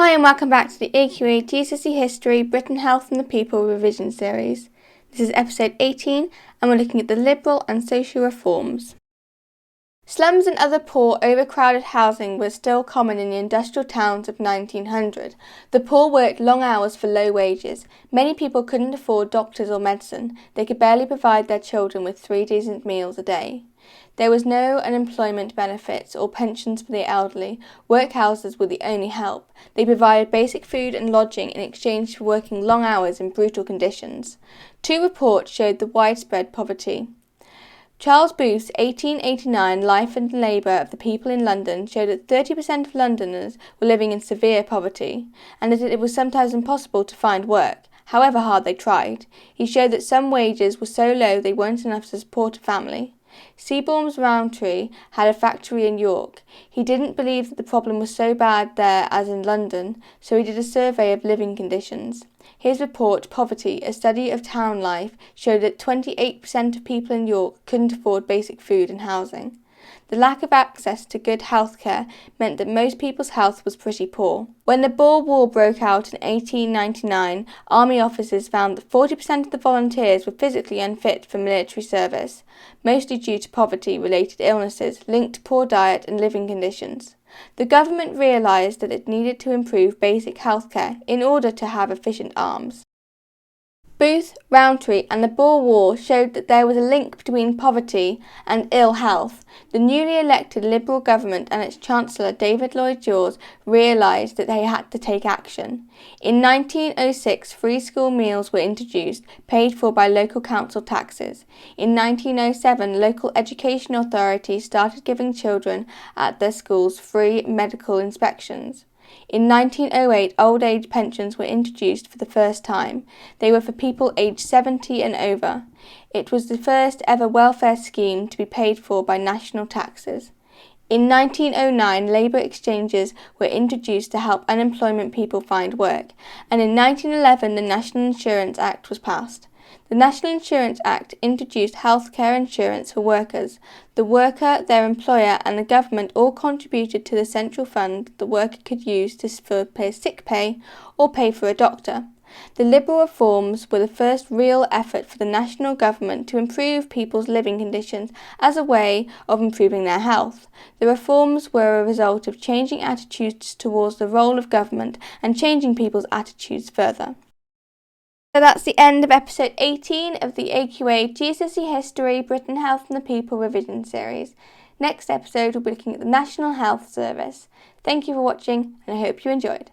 Hi and welcome back to the AQA GCSE History, Britain, Health and the People revision series. This is episode 18 and we're looking at the liberal and social reforms. Slums and other poor, overcrowded housing was still common in the industrial towns of 1900. The poor worked long hours for low wages. Many people couldn't afford doctors or medicine. They could barely provide their children with 3 decent meals a day. There was no unemployment benefits or pensions for the elderly. Workhouses were the only help. They provided basic food and lodging in exchange for working long hours in brutal conditions. 2 reports showed the widespread poverty. Charles Booth's 1889 Life and Labour of the People in London showed that 30% of Londoners were living in severe poverty, and that it was sometimes impossible to find work, however hard they tried. He showed that some wages were so low they weren't enough to support a family. Seaborne's Rowntree had a factory in York. He didn't believe that the problem was so bad there as in London, so he did a survey of living conditions. His report, Poverty, a study of town life, showed that 28% of people in York couldn't afford basic food and housing. The lack of access to good health care meant that most people's health was pretty poor. When the Boer War broke out in 1899, army officers found that 40% of the volunteers were physically unfit for military service, mostly due to poverty-related illnesses linked to poor diet and living conditions. The government realised that it needed to improve basic health care in order to have efficient arms. Booth, Rowntree and the Boer War showed that there was a link between poverty and ill health. The newly elected Liberal government and its Chancellor David Lloyd George realised that they had to take action. In 1906, free school meals were introduced, paid for by local council taxes. In 1907, local education authorities started giving children at their schools free medical inspections. In 1908, old age pensions were introduced for the first time. They were for people aged 70 and over. It was the first ever welfare scheme to be paid for by national taxes. In 1909, labour exchanges were introduced to help unemployment people find work, and in 1911 the National Insurance Act was passed. The National Insurance Act introduced health care insurance for workers. The worker, their employer and the government all contributed to the central fund the worker could use to pay sick pay or pay for a doctor. The Liberal reforms were the first real effort for the national government to improve people's living conditions as a way of improving their health. The reforms were a result of changing attitudes towards the role of government and changing people's attitudes further. So that's the end of episode 18 of the AQA GCSE History, Britain, Health and the People revision series. Next episode we'll be looking at the National Health Service. Thank you for watching and I hope you enjoyed.